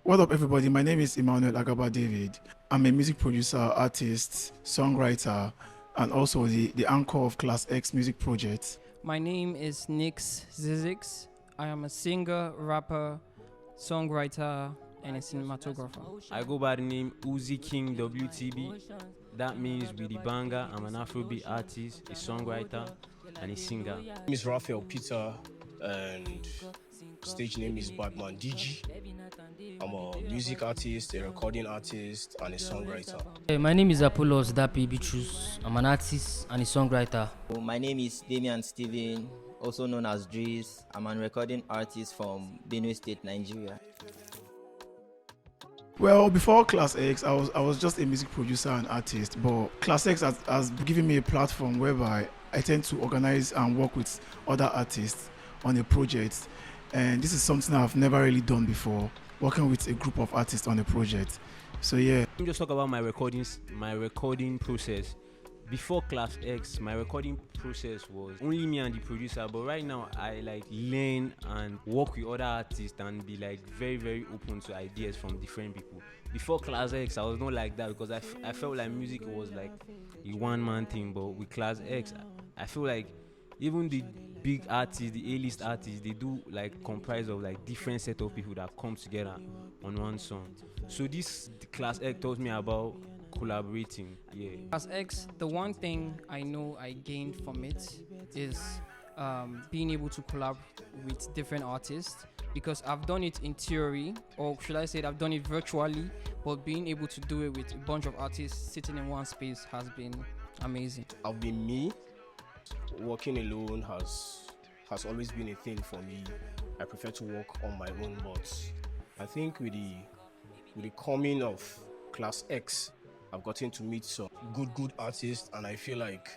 What up, everybody? My name is Emmanuel Agaba David. I'm a music producer, artist, songwriter, and also the anchor of Class X music project. My name is Nix Zizix. I am a singer, rapper, songwriter, and a cinematographer. I go by the name Uzi King WTB. That means with the banger, I'm an Afrobeat artist, a songwriter, and a singer. My name is Raphael Peter, and stage name is Batman DG. I'm a music artist, a recording artist, and a songwriter. My name is Apollos Dapi Bichus. I'm an artist and a songwriter. My name is Damian Steven, also known as Drees. I'm a recording artist from Benue State, Nigeria. Well, before Class X, I was just a music producer and artist, but Class X has given me a platform whereby I tend to organize and work with other artists on a project, and this is something I've never really done before, working with a group of artists on a project. So yeah. Let me just talk about my recording process. Before Class X, my recording process was only me and the producer, but right now I learn and work with other artists and be very, very open to ideas from different people. Before Class X, I was not like that because I felt like music was like a one-man thing, but with Class X, I feel like even the big artists, the A-list artists, they do comprise of different set of people that come together on one song. So the Class X taught me about collaborating. As X, the one thing I know I gained from it is being able to collab with different artists, because I've done it in theory, or should I say I've done it virtually, but being able to do it with a bunch of artists sitting in one space has been amazing. I've been me. Working alone has always been a thing for me. I prefer to work on my own, but I think with the coming of Class X, I've gotten to meet some good artists, and I feel like,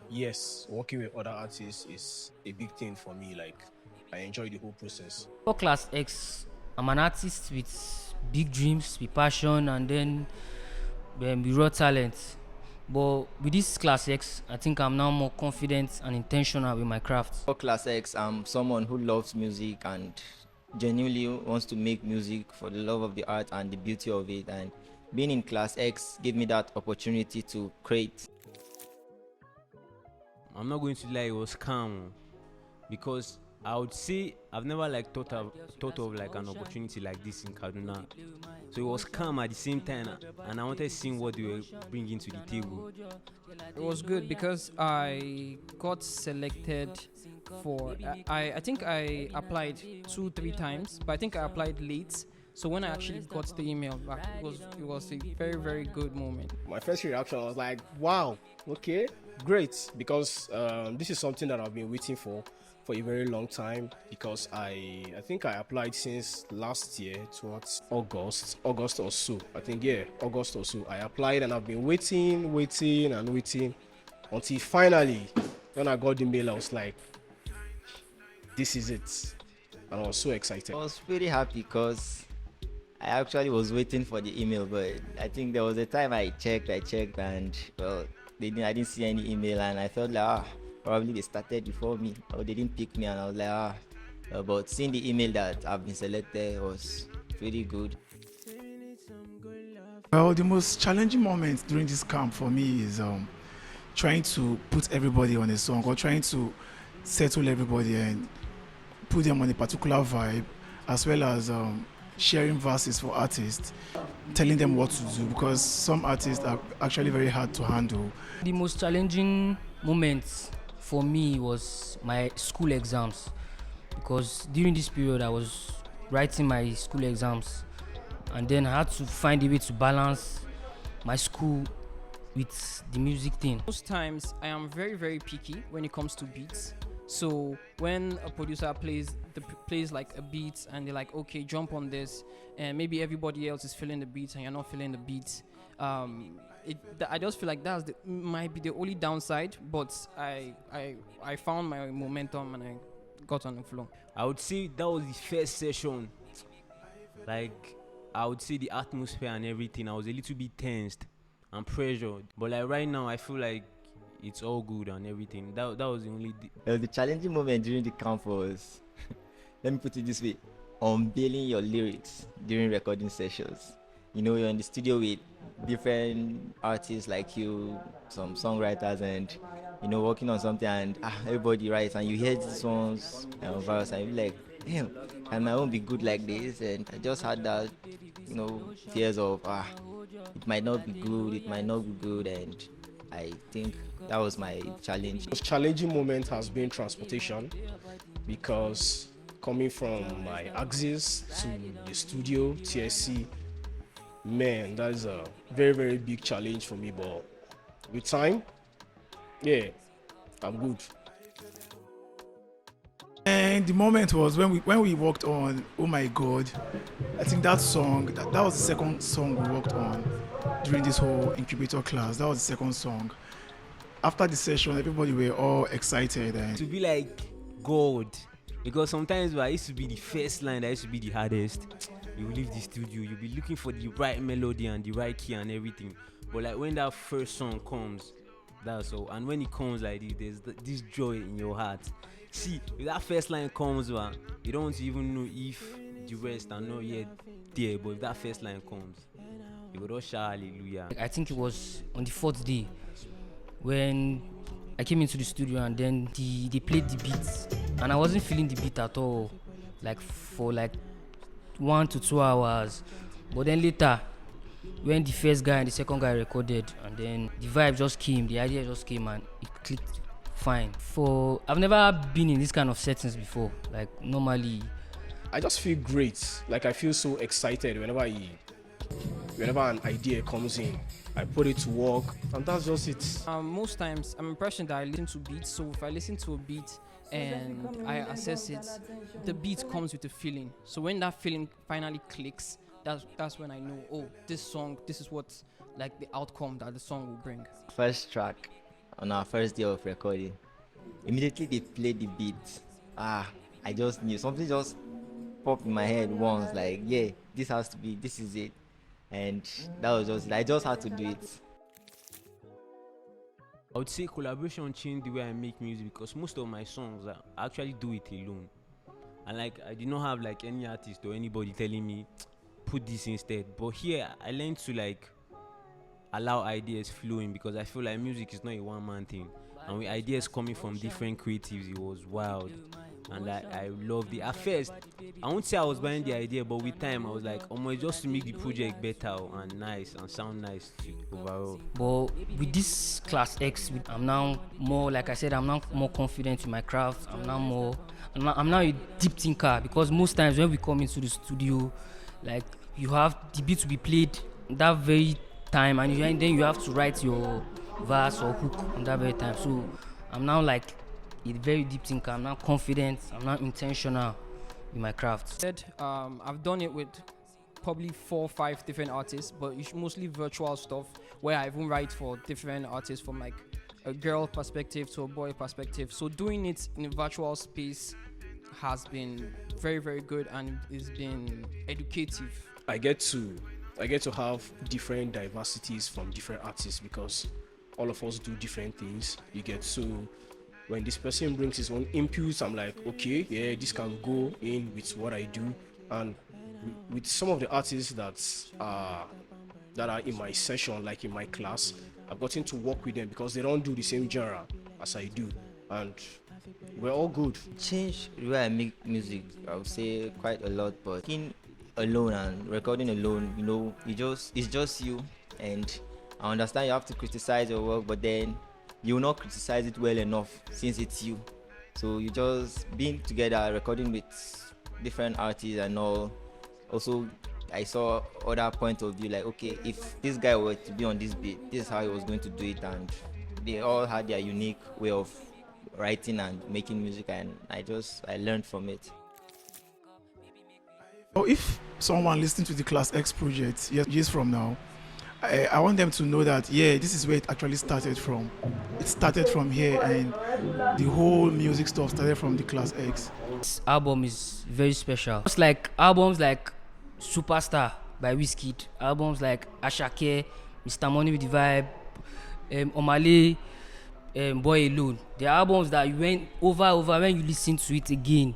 yes, working with other artists is a big thing for me. I enjoy the whole process. For Class X, I'm an artist with big dreams, with passion, and then with raw talent. But with this Class X, I think I'm now more confident and intentional with my craft. For Class X, I'm someone who loves music and genuinely wants to make music for the love of the art and the beauty of it. And being in Class X gave me that opportunity to create. I'm not going to lie, it was calm because I would say I've never thought of an opportunity like this in Kaduna. So it was calm at the same time, and I wanted to see what they were bringing to the table. It was good because I got selected for I think I applied 2-3 times, but I think I applied late. So when I actually got the email back, it was a very, very good moment. My first reaction was like, wow, okay, great, because this is something that I've been waiting for a very long time, because I think I applied since last year towards August or so. I think, yeah, August or so. I applied and I've been waiting until finally, when I got the mail, I was like, this is it. And I was so excited. I was pretty happy because I actually was waiting for the email, but I think there was a time I checked and well, I didn't see any email, and I felt like probably they started before me or they didn't pick me, and I was like but seeing the email that I've been selected was pretty good. Well, the most challenging moment during this camp for me is trying to put everybody on a song, or trying to settle everybody and put them on a particular vibe, as well as sharing verses for artists, telling them what to do, because some artists are actually very hard to handle. The most challenging moment for me was my school exams, because during this period I was writing my school exams, and then I had to find a way to balance my school with the music thing. Most times I am very, very picky when it comes to beats. So when a producer plays like a beat and they're like, okay, jump on this, and maybe everybody else is feeling the beat and you're not feeling the beat, I just feel like might be the only downside, but I found my momentum and I got on the flow. I would say that was the first session. I would say the atmosphere and everything, I was a little bit tensed and pressured. But right now, I feel like it's all good and everything. That was the only... The challenging moment during the camp was, let me put it this way, unveiling your lyrics during recording sessions. You know, you're in the studio with different artists like you, some songwriters, and you know, working on something, and everybody writes, and you hear these ones verse, and you're like, damn, can my own be good like this? And I just had that, you know, fears of it might not be good, it might not be good, and I think that was my challenge. The most challenging moment has been transportation, because coming from my axis to the studio, TSC, man, that is a very, very big challenge for me. But with time, yeah, I'm good. And the moment was when we worked on Oh My God. I think that song, that was the second song we worked on during this whole incubator class. That was the second song. After the session, everybody were all excited. And To be like God, because sometimes I used to be the first line that used to be the hardest. You leave the studio, you'll be looking for the right melody and the right key and everything. But like when that first song comes, that's all. And when it comes like this, there's this joy in your heart. See, if that first line comes, you don't even know if the rest are not yet there. But if that first line comes, you go to shout hallelujah. I think it was on the fourth day when I came into the studio, and then they played the beats, and I wasn't feeling the beat at all, like for like 1 to 2 hours. But then later, when the first guy and the second guy recorded, and then the vibe just came, the idea just came, and it clicked fine. I've never been in this kind of settings before. Like normally, I just feel great. Like I feel so excited whenever an idea comes in. I put it to work, and that's just it. Most times, I'm impressed that I listen to beats. So if I listen to a beat and I assess it, the beat comes with a feeling. So when that feeling finally clicks, that's when I know, oh, this is what like the outcome that the song will bring. First track on our first day of recording, immediately they played the beat. I just knew something just popped in my head once, like, yeah, this is it. And that was just, I just had to do it. I would say collaboration changed the way I make music, because most of my songs I actually do it alone. And like I did not have like any artist or anybody telling me put this instead. But here I learned to like allow ideas flowing, because I feel like music is not a one-man thing. And with ideas coming from different creatives, it was wild. And I loved it. At first, I won't say I was buying the idea, but with time I was like, just to make the project better and nice and sound nice overall. but with this Class X, I'm now more, like I said, I'm now more confident in my craft. I'm now a deep thinker, because most times when we come into the studio, like you have the beat to be played that very time, and then you have to write your verse or hook on that very time. So I'm now like a very deep thinker. I'm now confident. I'm now intentional in my craft. I've done it with probably 4 or 5 different artists, but it's mostly virtual stuff where I even write for different artists, from like a girl perspective to a boy perspective. So doing it in a virtual space has been very, very good, and it's been educative. I get to have different diversities from different artists, because all of us do different things. You get, so when this person brings his own inputs, I'm like, okay, yeah, this can go in with what I do. And with some of the artists that are in my session, like in my class, I've gotten to work with them because they don't do the same genre as I do, and we're all good. Change the way I make music, I would say quite a lot, but working alone and recording alone, you know, it's just you, and I understand you have to criticize your work, but then you will not criticize it well enough since it's you. So you just being together, recording with different artists and all. Also, I saw other point of view, like, okay, if this guy were to be on this beat, this is how he was going to do it, and they all had their unique way of writing and making music, and I learned from it. So if someone listening to the Class X project years from now, I want them to know that, yeah, this is where it actually started from. It started from here, and the whole music stuff started from the Class X. This album is very special. It's like albums like Superstar by Wizkid, albums like Ashake, Mr. Money with the Vibe, Omale, Boy Alone. The albums that you went over when you listen to it again,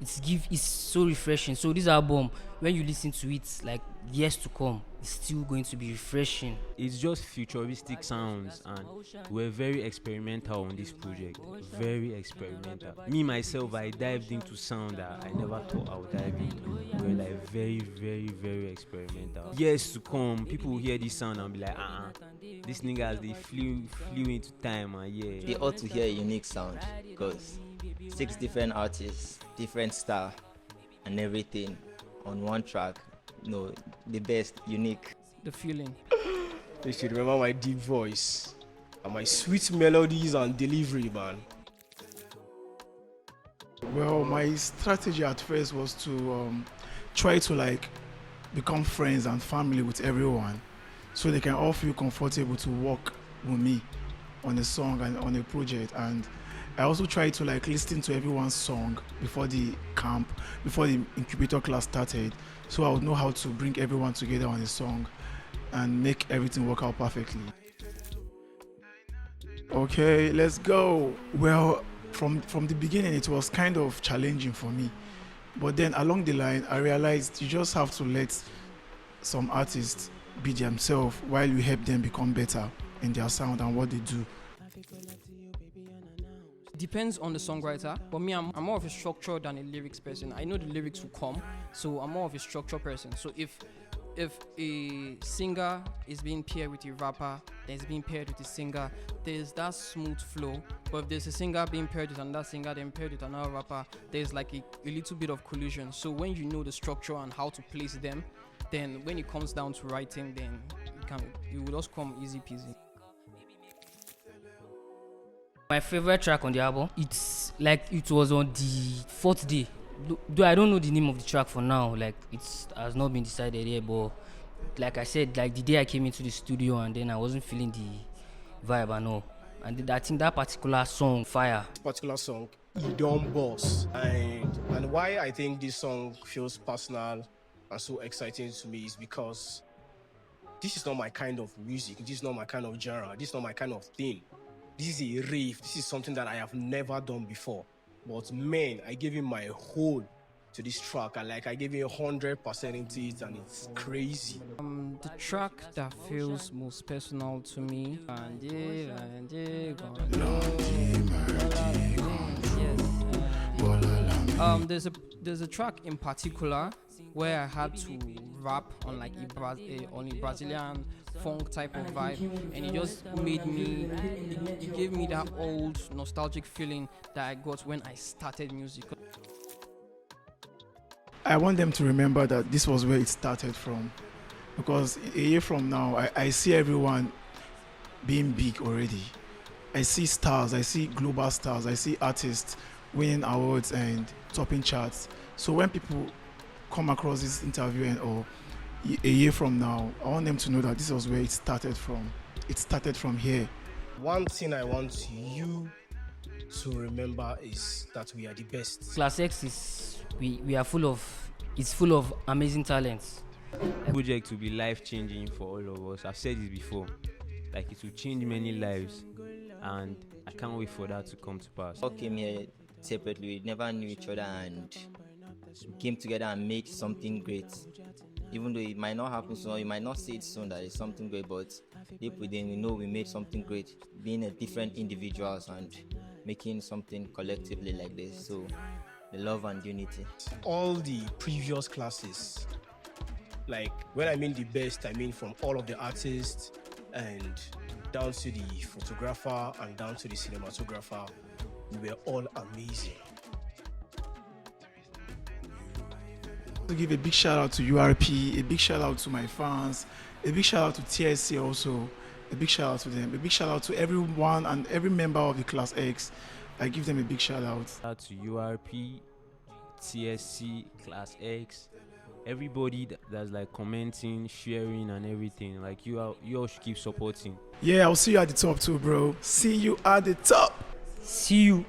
it's so refreshing. So this album, when you listen to it, like years to come, it's still going to be refreshing. It's just futuristic sounds, and we're very experimental on this project. Very experimental. Me myself, I dived into sound that I never thought I would dive into. We're like very, very, very experimental. Years to come, people will hear this sound and be like, these niggas, they flew into time, and yeah. They ought to hear a unique sound because 6 different artists, different style, and everything on one track. No, the best, unique. The feeling. You should remember my deep voice and my sweet melodies and delivery, man. Well, my strategy at first was to try to like become friends and family with everyone, so they can all feel comfortable to work with me on a song and on a project. And I also try to like listen to everyone's song before the camp, before the incubator class started, so I would know how to bring everyone together on a song and make everything work out perfectly. Okay, let's go. Well, from the beginning it was kind of challenging for me, but then along the line I realized you just have to let some artists be themselves while you help them become better in their sound and what they do. Depends on the songwriter, but me, I'm more of a structure than a lyrics person. I know the lyrics will come, so I'm more of a structure person. So if a singer is being paired with a rapper, then it's being paired with a singer, there's that smooth flow. But if there's a singer being paired with another singer, then paired with another rapper, there's like a little bit of collision. So when you know the structure and how to place them, then when it comes down to writing, then it will just come easy peasy. My favorite track on the album, it's like it was on the 4th day. Though I don't know the name of the track for now, like it has not been decided yet, but like I said, like the day I came into the studio and then I wasn't feeling the vibe and all. And I think that particular song, Fire. Particular song, "You Don't Boss." And why I think this song feels personal and so exciting to me is because this is not my kind of music, this is not my kind of genre, this is not my kind of thing. This is a rave. This is something that I have never done before. But man, I gave him my whole to this track. I gave him 100% into it, and it's crazy. The track that feels most personal to me, there's a track in particular where I had to rap on like on a Brazilian funk type of vibe, and it just made me, it gave me that old nostalgic feeling that I got when I started music. I want them to remember that this was where it started from, because a year from now I see everyone being big already. I see stars, I see global stars, I see artists winning awards and topping charts. So when people come across this interview or a year from now, I want them to know that this was where it started from. It started from here. One thing I want you to remember is that we are the best. Class X is we are full of amazing talents. Project will be life changing for all of us. I've said this before, like it will change many lives, and I can't wait for that to come to pass. We all came here separately, we never knew each other, and we came together and made something great. Even though it might not happen soon, you might not see it soon that it's something great, but deep within we know we made something great, being a different individuals and making something collectively like this. So the love and unity. All the previous classes, like when I mean the best, I mean from all of the artists and down to the photographer and down to the cinematographer, we were all amazing. To give a big shout out to URP, a big shout out to my fans, a big shout out to TSC also, a big shout out to them, a big shout out to everyone and every member of the Class X. I give them a big shout out. Shout out to URP, TSC, Class X, everybody that's like commenting, sharing and everything. Like you all should keep supporting. Yeah, I'll see you at the top too, bro. See you at the top. See you.